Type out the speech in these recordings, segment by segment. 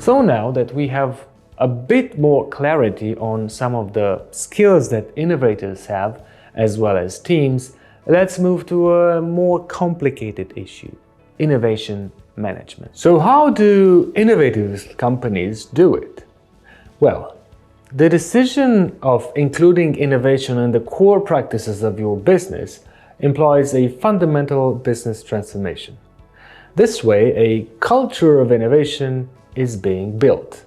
So now that we have a bit more clarity on some of the skills that innovators have, as well as teams, let's move to a more complicated issue: innovation management. So how do innovative companies do it? Well, the decision of including innovation in the core practices of your business implies a fundamental business transformation. This way, a culture of innovation is being built.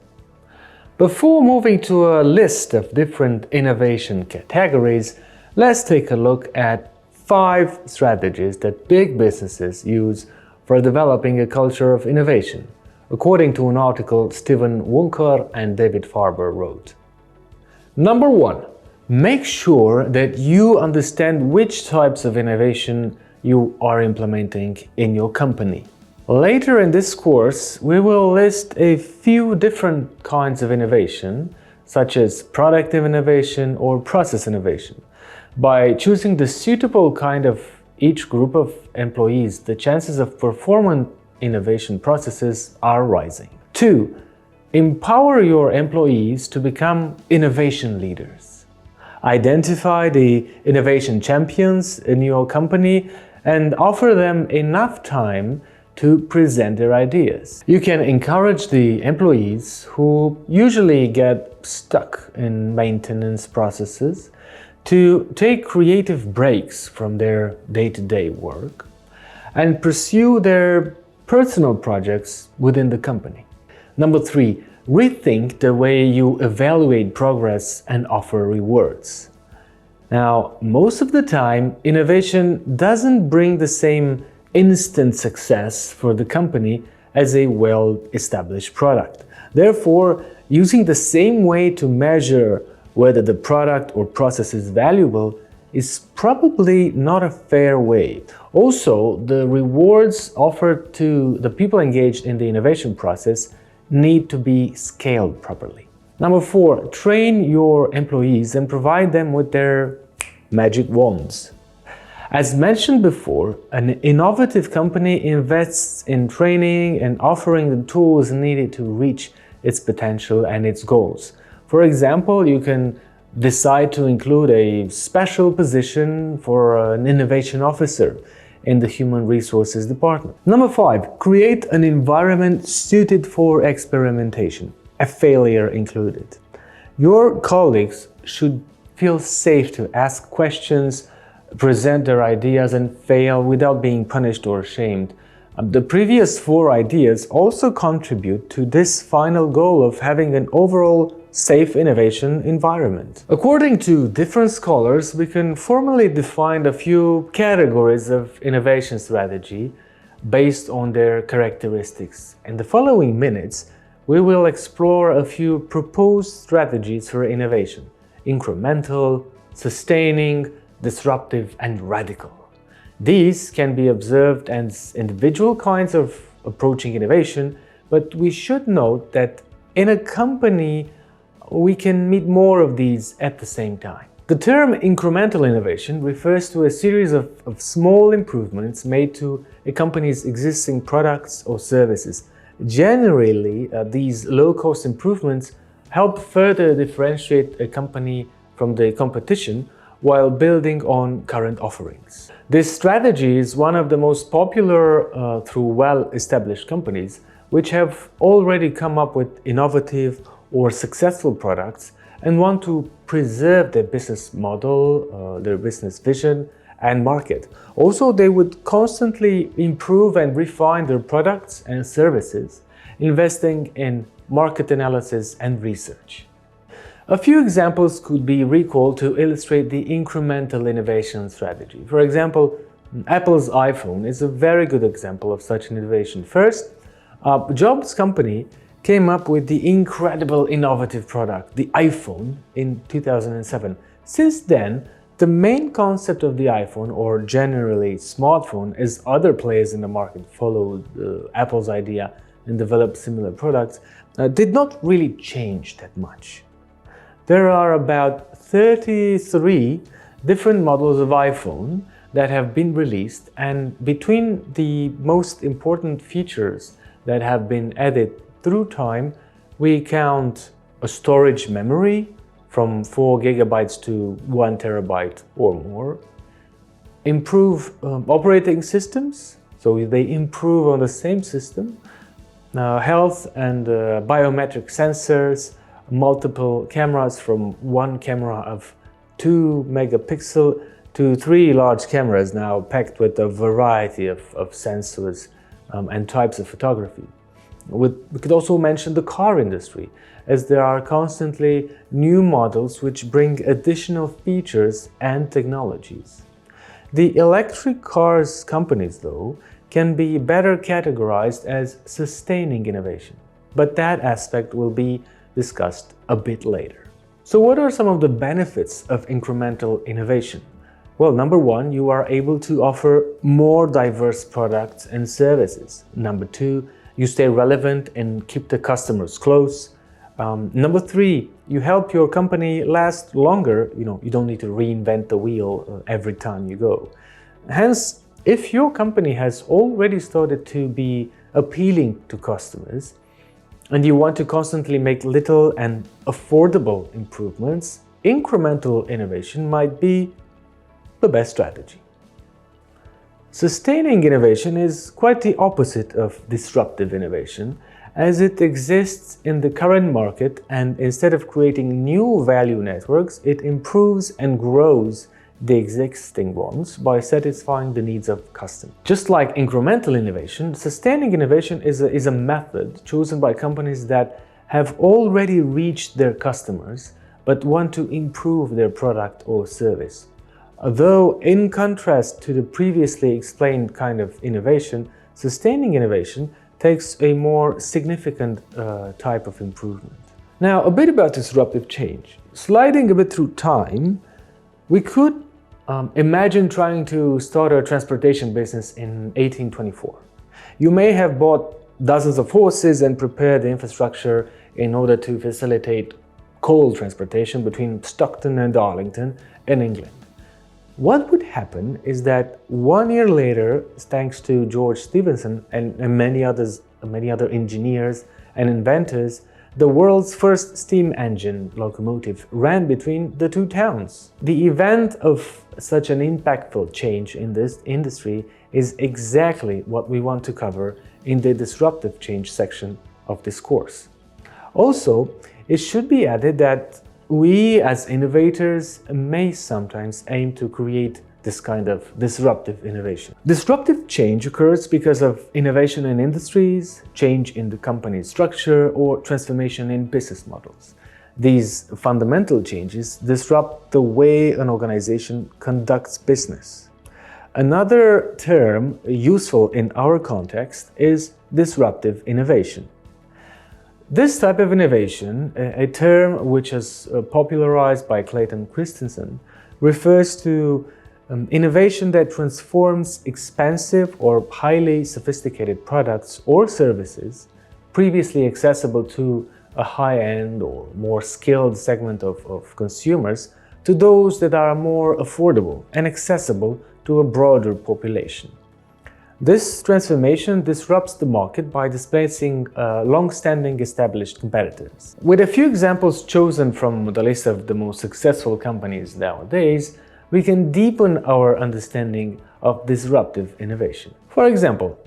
Before moving to a list of different innovation categories, let's take a look at 5 strategies that big businesses use for developing a culture of innovation, according to an article Steven Wunker and David Farber wrote. Number 1. Make sure that you understand which types of innovation you are implementing in your company. Later in this course, we will list a few different kinds of innovation, such as product innovation or process innovation. By choosing the suitable kind of each group of employees, the chances of performing innovation processes are rising. 2. Empower your employees to become innovation leaders. Identify the innovation champions in your company and offer them enough time to present their ideas. You can encourage the employees who usually get stuck in maintenance processes to take creative breaks from their day-to-day work and pursue their personal projects within the company. Number 3, rethink the way you evaluate progress and offer rewards. Now, most of the time, innovation doesn't bring the same instant success for the company as a well-established product. Therefore, using the same way to measure whether the product or process is valuable is probably not a fair way. Also, the rewards offered to the people engaged in the innovation process need to be scaled properly. Number 4, train your employees and provide them with their magic wands. As mentioned before, an innovative company invests in training and offering the tools needed to reach its potential and its goals. For example, you can decide to include a special position for an innovation officer in the human resources department. Number 5, create an environment suited for experimentation, a failure included. Your colleagues should feel safe to ask questions, present their ideas and fail without being punished or shamed. The previous 4 ideas also contribute to this final goal of having an overall safe innovation environment. According to different scholars, we can formally define a few categories of innovation strategy based on their characteristics. In the following minutes, we will explore a few proposed strategies for innovation: incremental, sustaining, disruptive, and radical. These can be observed as individual kinds of approaching innovation, but we should note that in a company we can meet more of these at the same time. The term incremental innovation refers to a series of small improvements made to a company's existing products or services. Generally, these low-cost improvements help further differentiate a company from the competition while building on current offerings. This strategy is one of the most popular through well-established companies, which have already come up with innovative or successful products and want to preserve their business model, their business vision and market. Also, they would constantly improve and refine their products and services, investing in market analysis and research. A few examples could be recalled to illustrate the incremental innovation strategy. For example, Apple's iPhone is a very good example of such innovation. First, Jobs' company came up with the incredible innovative product, the iPhone, in 2007. Since then, the main concept of the iPhone, or generally smartphone, as other players in the market followed Apple's idea and developed similar products, did not really change that much. There are about 33 different models of iPhone that have been released, and between the most important features that have been added through time, We count a storage memory from 4 gigabytes to 1 terabyte or more. Improve operating systems, so they improve on the same system. Health and biometric sensors, multiple cameras from one camera of 2 megapixel to 3 large cameras now packed with a variety of sensors and types of photography. We could also mention the car industry, as there are constantly new models which bring additional features and technologies. The electric cars companies, though, can be better categorized as sustaining innovation, but that aspect will be discussed a bit later. So what are some of the benefits of incremental innovation? Well, number one, you are able to offer more diverse products and services. Number two, you stay relevant and keep the customers close. Number three, you help your company last longer. You don't need to reinvent the wheel every time you go. Hence, if your company has already started to be appealing to customers and you want to constantly make little and affordable improvements, incremental innovation might be the best strategy. Sustaining innovation is quite the opposite of disruptive innovation, as it exists in the current market, and instead of creating new value networks, it improves and grows the existing ones by satisfying the needs of customers. Just like incremental innovation, sustaining innovation is a method chosen by companies that have already reached their customers but want to improve their product or service. Though, in contrast to the previously explained kind of innovation, sustaining innovation takes a more significant type of improvement. Now, a bit about disruptive change. Sliding a bit through time, we could imagine trying to start a transportation business in 1824. You may have bought dozens of horses and prepared the infrastructure in order to facilitate coal transportation between Stockton and Darlington in England. What would happen is that 1 year later, thanks to George Stephenson and many other engineers and inventors, the world's first steam engine locomotive ran between the two towns. The event of such an impactful change in this industry is exactly what we want to cover in the disruptive change section of this course. Also, it should be added that we as innovators may sometimes aim to create this kind of disruptive innovation. Disruptive change occurs because of innovation in industries, change in the company's structure, or transformation in business models. These fundamental changes disrupt the way an organization conducts business. Another term useful in our context is disruptive innovation. This type of innovation, a term which is popularized by Clayton Christensen, refers to innovation that transforms expensive or highly sophisticated products or services previously accessible to a high-end or more skilled segment of consumers to those that are more affordable and accessible to a broader population. This transformation disrupts the market by displacing long-standing established competitors. With a few examples chosen from the list of the most successful companies nowadays, we can deepen our understanding of disruptive innovation. For example,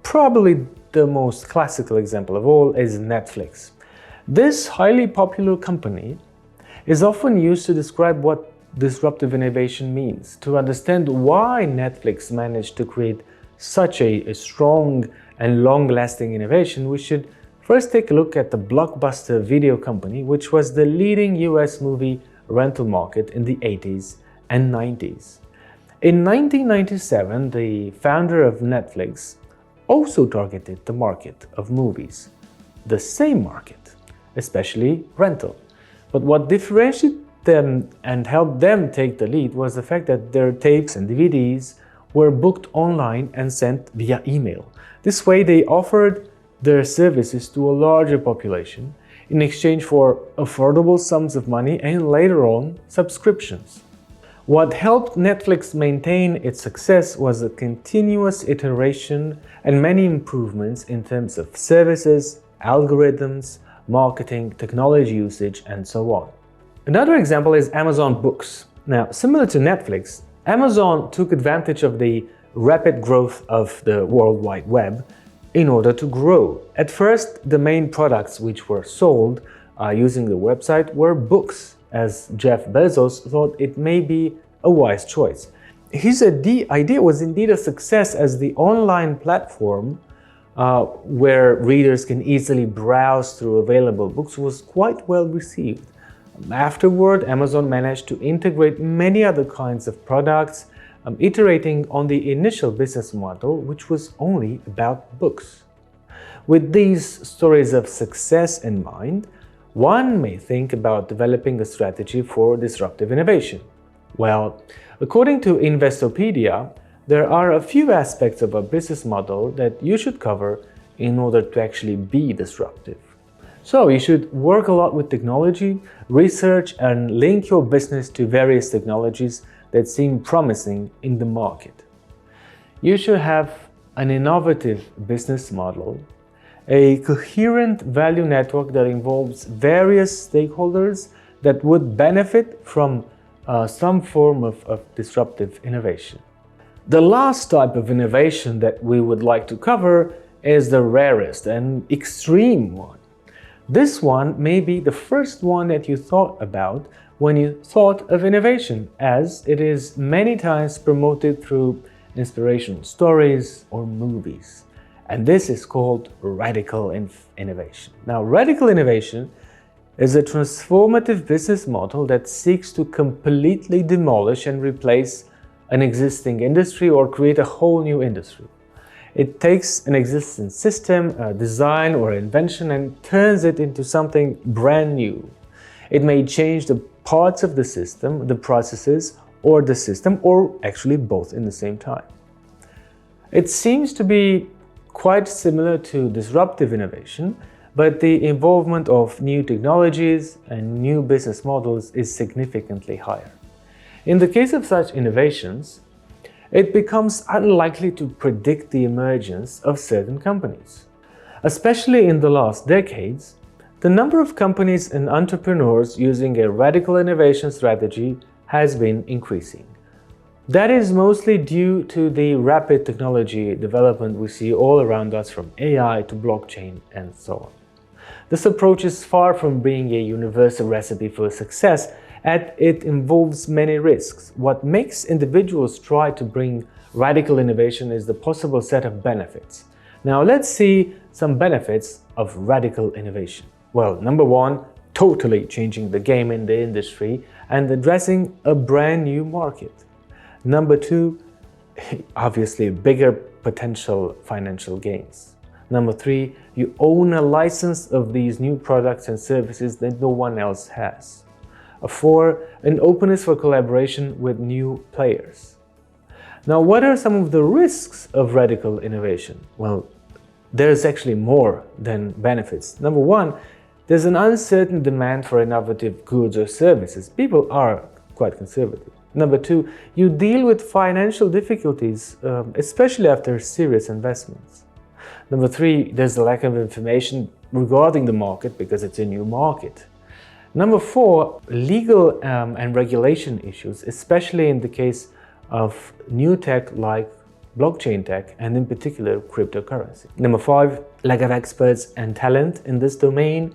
probably the most classical example of all is Netflix. This highly popular company is often used to describe what disruptive innovation means. To understand why Netflix managed to create such a strong and long-lasting innovation, we should first take a look at the Blockbuster video company, which was the leading US movie rental market in the 80s and 90s. In 1997, the founder of Netflix also targeted the market of movies, the same market, especially rental. But what differentiated them and helped them take the lead was the fact that their tapes and DVDs were booked online and sent via email. This way, they offered their services to a larger population in exchange for affordable sums of money and later on, subscriptions. What helped Netflix maintain its success was a continuous iteration and many improvements in terms of services, algorithms, marketing, technology usage, and so on. Another example is Amazon Books. Now, similar to Netflix, Amazon took advantage of the rapid growth of the World Wide Web in order to grow. At first, the main products which were sold using the website were books, as Jeff Bezos thought it may be a wise choice. His idea was indeed a success, as the online platform where readers can easily browse through available books was quite well received. Afterward, Amazon managed to integrate many other kinds of products, iterating on the initial business model, which was only about books. With these stories of success in mind, one may think about developing a strategy for disruptive innovation. Well, according to Investopedia, there are a few aspects of a business model that you should cover in order to actually be disruptive. So you should work a lot with technology, research, and link your business to various technologies that seem promising in the market. You should have an innovative business model, a coherent value network that involves various stakeholders that would benefit from some form of disruptive innovation. The last type of innovation that we would like to cover is the rarest and extreme one. This one may be the first one that you thought about when you thought of innovation, as it is many times promoted through inspirational stories or movies. And this is called radical innovation. Now, radical innovation is a transformative business model that seeks to completely demolish and replace an existing industry or create a whole new industry. It takes an existing system, a design, or invention and turns it into something brand new. It may change the parts of the system, the processes, or the system, or actually both in the same time. It seems to be quite similar to disruptive innovation, but the involvement of new technologies and new business models is significantly higher. In the case of such innovations, it becomes unlikely to predict the emergence of certain companies. Especially in the last decades, the number of companies and entrepreneurs using a radical innovation strategy has been increasing. That is mostly due to the rapid technology development we see all around us, from AI to blockchain and so on. This approach is far from being a universal recipe for success, and it involves many risks. What makes individuals try to bring radical innovation is the possible set of benefits. Now let's see some benefits of radical innovation. Well, number one, totally changing the game in the industry and addressing a brand new market. Number two, obviously bigger potential financial gains. Number three, you own a license of these new products and services that no one else has. 4, an openness for collaboration with new players. Now, what are some of the risks of radical innovation? Well, there's actually more than benefits. Number one, there's an uncertain demand for innovative goods or services. People are quite conservative. Number two, you deal with financial difficulties, especially after serious investments. Number three, there's a lack of information regarding the market because it's a new market. Number four, legal and regulation issues, especially in the case of new tech like blockchain tech and in particular cryptocurrency. Number five, lack of experts and talent in this domain.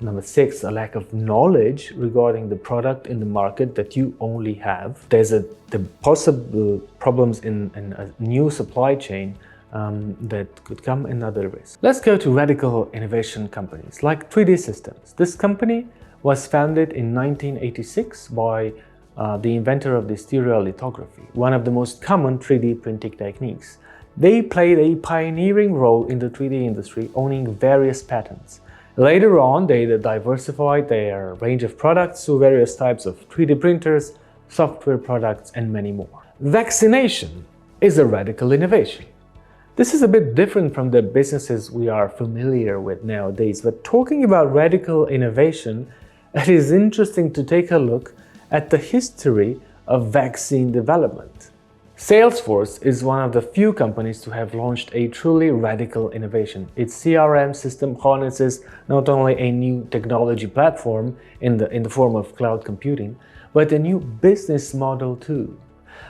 Number six, a lack of knowledge regarding the product in the market that you only have. There's the possible problems in a new supply chain that could come, another risk. Let's go to radical innovation companies like 3D Systems. This company was founded in 1986 by the inventor of the stereolithography, one of the most common 3D printing techniques. They played a pioneering role in the 3D industry, owning various patents. Later on, they diversified their range of products to various types of 3D printers, software products, and many more. Vaccination is a radical innovation. This is a bit different from the businesses we are familiar with nowadays, but talking about radical innovation, it is interesting to take a look at the history of vaccine development. Salesforce is one of the few companies to have launched a truly radical innovation. Its CRM system harnesses not only a new technology platform in the form of cloud computing, but a new business model too.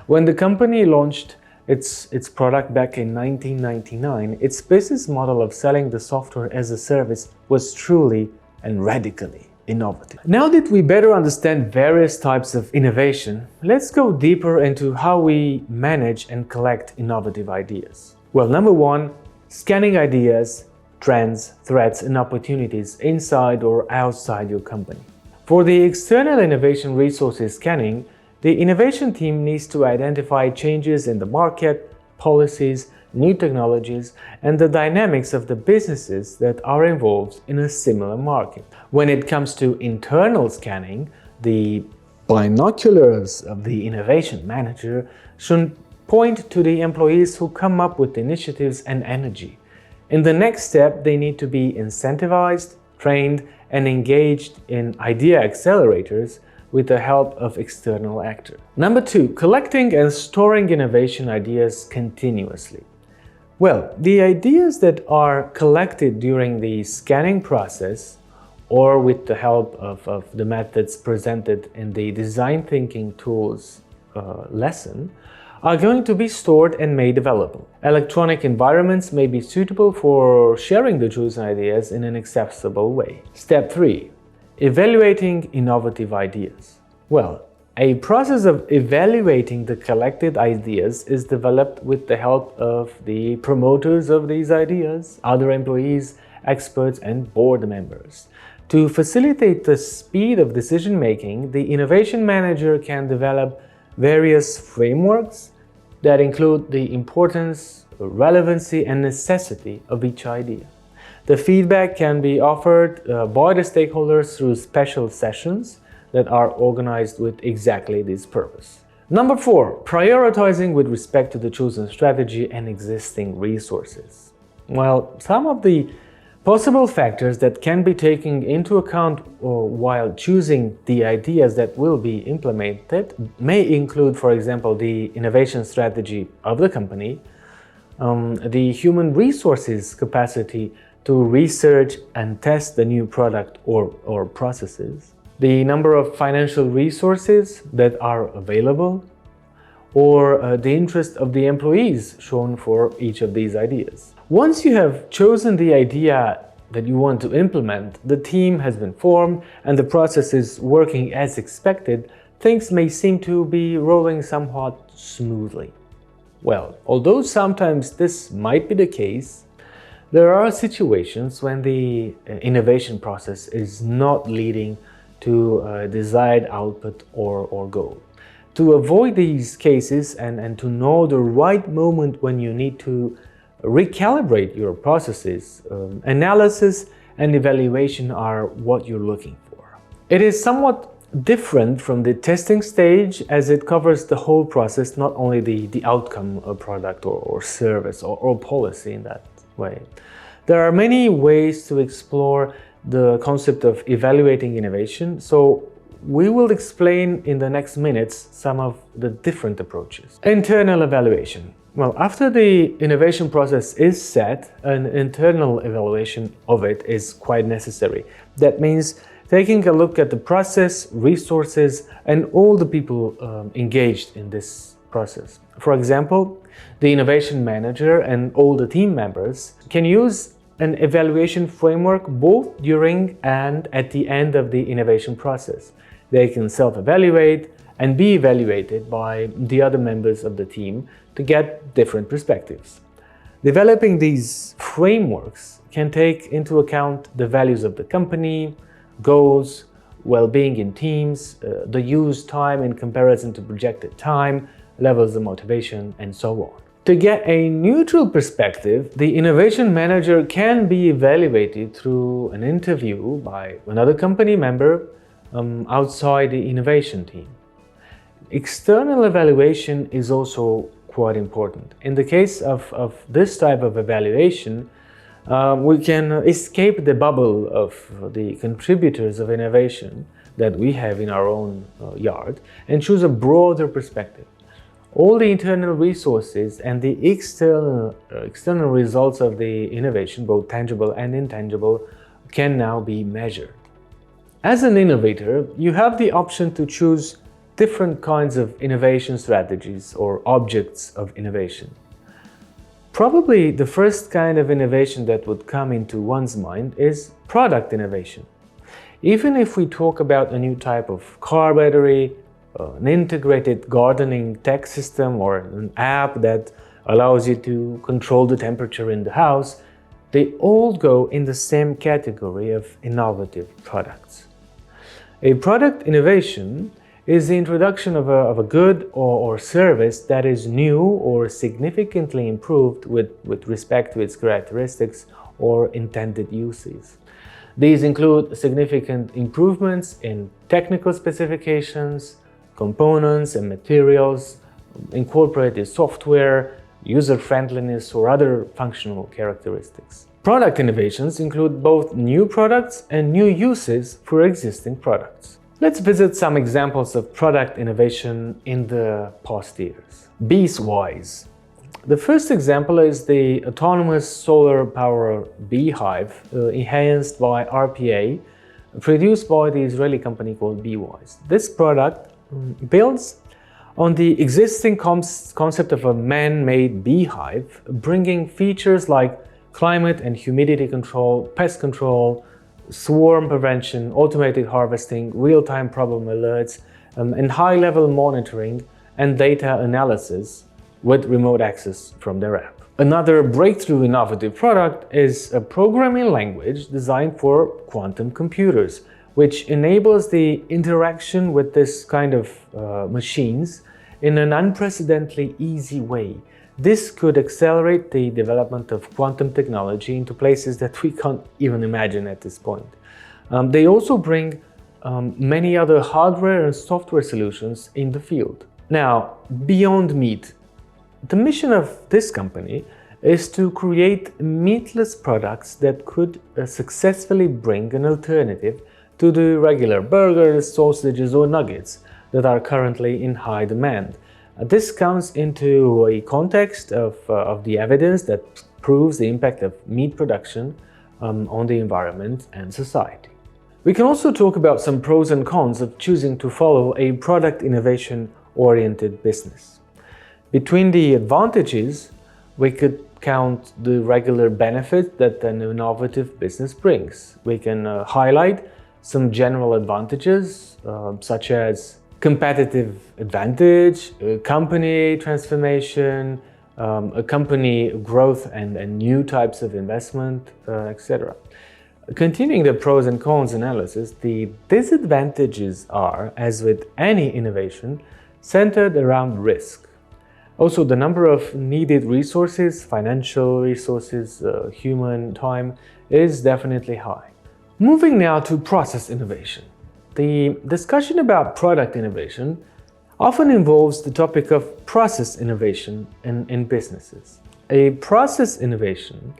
When the company launched its product back in 1999, its business model of selling the software as a service was truly and radically innovative. Now that we better understand various types of innovation, let's go deeper into how we manage and collect innovative ideas. Well, number one, scanning ideas, trends, threats, and opportunities inside or outside your company. For the external innovation resources scanning, the innovation team needs to identify changes in the market, policies, new technologies, and the dynamics of the businesses that are involved in a similar market. When it comes to internal scanning, the binoculars of the innovation manager should point to the employees who come up with initiatives and energy. In the next step, they need to be incentivized, trained, and engaged in idea accelerators with the help of external actors. Number two, collecting and storing innovation ideas continuously. Well, the ideas that are collected during the scanning process or with the help of the methods presented in the design thinking tools lesson are going to be stored and made available. Electronic environments may be suitable for sharing the chosen ideas in an accessible way. Step 3. Evaluating innovative ideas. Well, a process of evaluating the collected ideas is developed with the help of the promoters of these ideas, other employees, experts, and board members. To facilitate the speed of decision-making, the innovation manager can develop various frameworks that include the importance, relevancy, and necessity of each idea. The feedback can be offered by the stakeholders through special sessions that are organized with exactly this purpose. Number 4, prioritizing with respect to the chosen strategy and existing resources. Well, some of the possible factors that can be taken into account while choosing the ideas that will be implemented may include, for example, the innovation strategy of the company, the human resources capacity to research and test the new product or processes, the number of financial resources that are available, or the interest of the employees shown for each of these ideas. Once you have chosen the idea that you want to implement, the team has been formed, and the process is working as expected, things may seem to be rolling somewhat smoothly. Well, although sometimes this might be the case, there are situations when the innovation process is not leading to a desired output or goal. To avoid these cases and to know the right moment when you need to recalibrate your processes, analysis and evaluation are what you're looking for. It is somewhat different from the testing stage, as it covers the whole process, not only the outcome of product or service or policy in that way. There are many ways to explore the concept of evaluating innovation, so we will explain in the next minutes some of the different approaches. Internal evaluation. Well, after the innovation process is set, an internal evaluation of it is quite necessary. That means taking a look at the process, resources, and all the people engaged in this process. For example, the innovation manager and all the team members can use an evaluation framework both during and at the end of the innovation process. They can self-evaluate and be evaluated by the other members of the team to get different perspectives. Developing these frameworks can take into account the values of the company, goals, well-being in teams, the used time in comparison to projected time, levels of motivation, and so on. To get a neutral perspective, the innovation manager can be evaluated through an interview by another company member outside the innovation team. External evaluation is also quite important. In the case of this type of evaluation, we can escape the bubble of the contributors of innovation that we have in our own yard and choose a broader perspective. all the internal resources and the external results of the innovation, both tangible and intangible, can now be measured. As an innovator, you have the option to choose different kinds of innovation strategies or objects of innovation. Probably the first kind of innovation that would come into one's mind is product innovation. Even if we talk about a new type of car battery, an integrated gardening tech system, or an app that allows you to control the temperature in the house, they all go in the same category of innovative products. A product innovation is the introduction of a good or service that is new or significantly improved with respect to its characteristics or intended uses. These include significant improvements in technical specifications, components and materials, incorporated software, user-friendliness, or other functional characteristics. Product innovations include both new products and new uses for existing products. Let's visit some examples of product innovation in the past years. Beeswise. The first example is the autonomous solar power beehive enhanced by RPA, produced by the Israeli company called Beeswise. This product builds on the existing concept of a man-made beehive, bringing features like climate and humidity control, pest control, swarm prevention, automated harvesting, real-time problem alerts, and high-level monitoring and data analysis with remote access from their app. Another breakthrough innovative product is a programming language designed for quantum computers, which enables the interaction with this kind of machines in an unprecedentedly easy way. This could accelerate the development of quantum technology into places that we can't even imagine at this point. They also bring many other hardware and software solutions in the field. Now, beyond meat, the mission of this company is to create meatless products that could successfully bring an alternative to the regular burgers, sausages, or nuggets that are currently in high demand. This comes into a context of the evidence that proves the impact of meat production on the environment and society. We can also talk about some pros and cons of choosing to follow a product innovation-oriented business. Between the advantages, we could count the regular benefit that an innovative business brings. We can highlight some general advantages, such as competitive advantage, company transformation, a company growth and new types of investment, etc. Continuing the pros and cons analysis, the disadvantages are, as with any innovation, centered around risk. Also, the number of needed resources, financial resources, human time, is definitely high. Moving now to process innovation. The discussion about product innovation often involves the topic of process innovation in businesses. A process innovation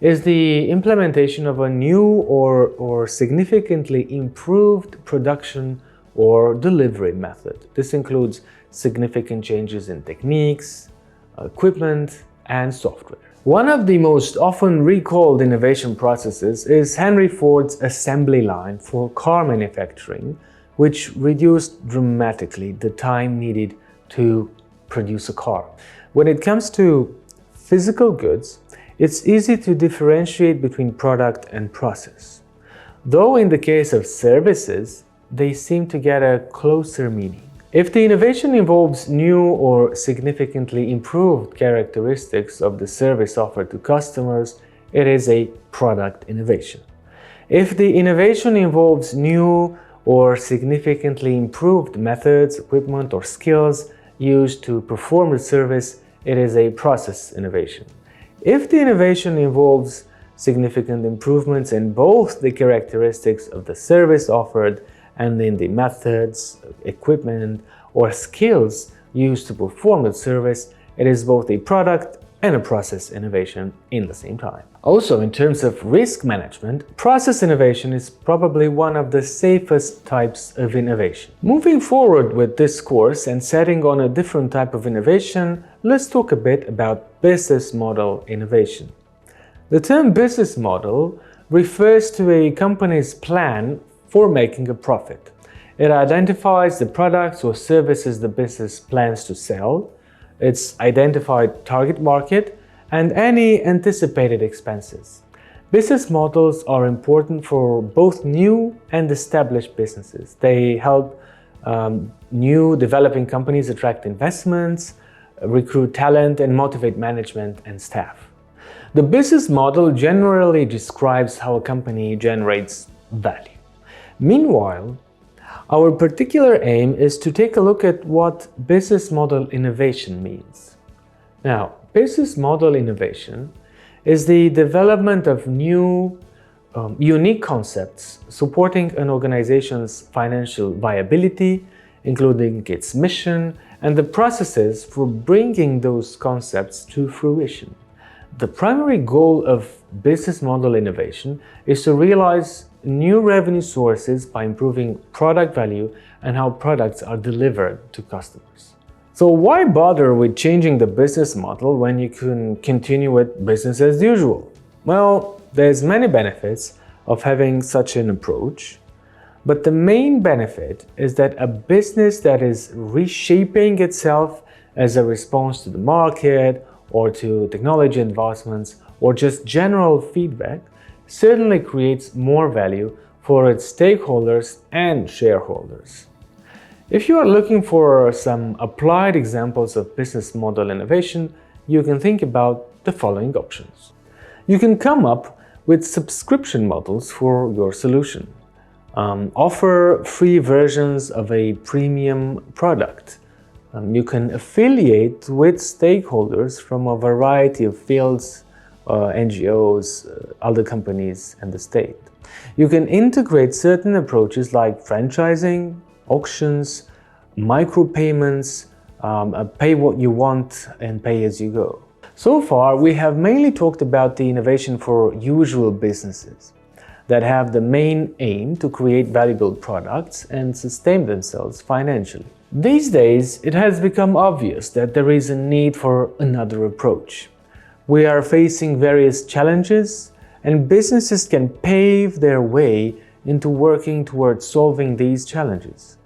is the implementation of a new or significantly improved production or delivery method. This includes significant changes in techniques, equipment, and software. One of the most often recalled innovation processes is Henry Ford's assembly line for car manufacturing, which reduced dramatically the time needed to produce a car. When it comes to physical goods, it's easy to differentiate between product and process. Though in the case of services, they seem to get a closer meaning. If the innovation involves new or significantly improved characteristics of the service offered to customers, it is a product innovation. If the innovation involves new or significantly improved methods, equipment, or skills used to perform the service, it is a process innovation. If the innovation involves significant improvements in both the characteristics of the service offered and in the methods, equipment, or skills used to perform the service, it is both a product and a process innovation in the same time. Also, in terms of risk management, process innovation is probably one of the safest types of innovation. Moving forward with this course and setting on a different type of innovation, let's talk a bit about business model innovation. The term business model refers to a company's plan for making a profit. It identifies the products or services the business plans to sell, its identified target market, and any anticipated expenses. Business models are important for both new and established businesses. They help new developing companies attract investments, recruit talent, and motivate management and staff. The business model generally describes how a company generates value. Meanwhile, our particular aim is to take a look at what business model innovation means. Now, business model innovation is the development of new, unique concepts supporting an organization's financial viability, including its mission and the processes for bringing those concepts to fruition. The primary goal of business model innovation is to realize new revenue sources by improving product value and how products are delivered to customers. So why bother with changing the business model when you can continue with business as usual? Well, there's many benefits of having such an approach, but the main benefit is that a business that is reshaping itself as a response to the market or to technology advancements or just general feedback certainly creates more value for its stakeholders and shareholders. If you are looking for some applied examples of business model innovation, you can think about the following options. You can come up with subscription models for your solution. Offer free versions of a premium product. You can affiliate with stakeholders from a variety of fields, NGOs, other companies, and the state. You can integrate certain approaches like franchising, auctions, micropayments, pay what you want and pay as you go. So far, we have mainly talked about the innovation for usual businesses that have the main aim to create valuable products and sustain themselves financially. These days, it has become obvious that there is a need for another approach. We are facing various challenges, and businesses can pave their way into working towards solving these challenges.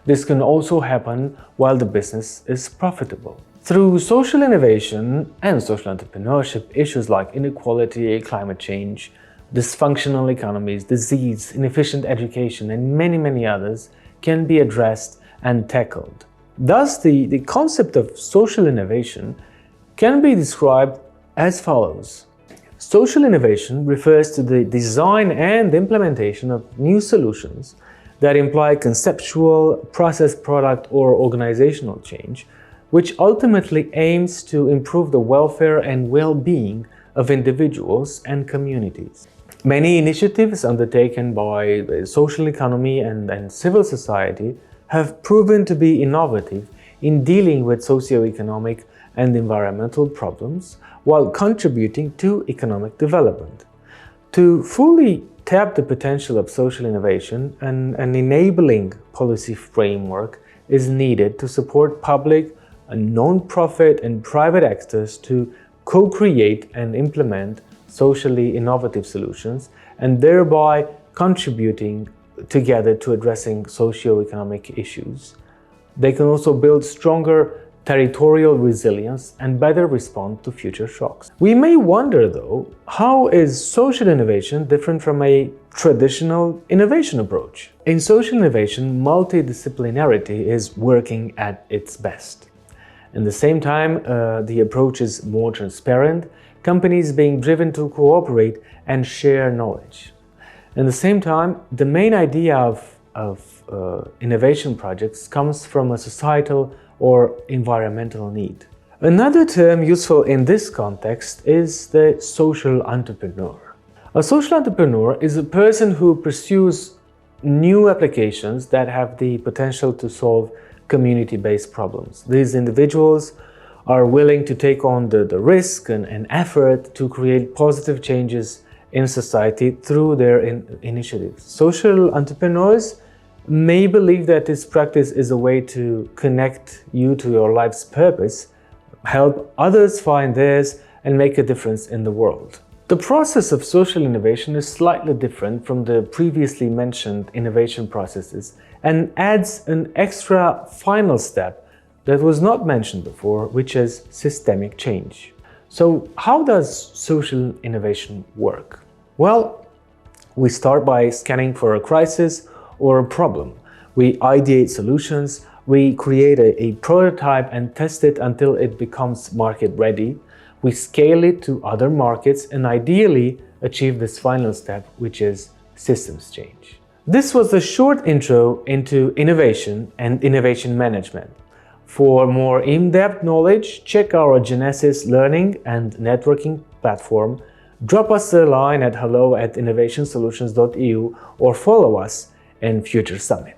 This can also happen while the business is profitable. Through social innovation and social entrepreneurship, issues like inequality, climate change, dysfunctional economies, disease, inefficient education, and many others can be addressed and tackled. Thus, the concept of social innovation can be described as follows. Social innovation refers to the design and implementation of new solutions that imply conceptual, process, product, or organizational change, which ultimately aims to improve the welfare and well-being of individuals and communities. Many initiatives undertaken by the social economy and civil society have proven to be innovative in dealing with socioeconomic and environmental problems while contributing to economic development. To fully tap the potential of social innovation, an enabling policy framework is needed to support public, non-profit, and private actors to co-create and implement socially innovative solutions and thereby contributing together to addressing socio-economic issues. They can also build stronger territorial resilience and better respond to future shocks. We may wonder, though, how is social innovation different from a traditional innovation approach? In social innovation, multidisciplinarity is working at its best. At the same time, the approach is more transparent, companies being driven to cooperate and share knowledge. At the same time, the main idea of innovation projects comes from a societal or environmental need. Another term useful in this context is the social entrepreneur. A social entrepreneur is a person who pursues new applications that have the potential to solve community-based problems. These individuals are willing to take on the risk and effort to create positive changes in society through their initiatives. Social entrepreneurs may believe that this practice is a way to connect you to your life's purpose, help others find theirs, and make a difference in the world. The process of social innovation is slightly different from the previously mentioned innovation processes and adds an extra final step that was not mentioned before, which is systemic change. So how does social innovation work? Well, we start by scanning for a crisis or a problem. We ideate solutions, we create a prototype and test it until it becomes market ready. We scale it to other markets and ideally achieve this final step, which is systems change. This was a short intro into innovation and innovation management. For more in-depth knowledge, check our Genesis learning and networking platform, drop us a line at hello@innovationsolutions.eu or follow us in future summits.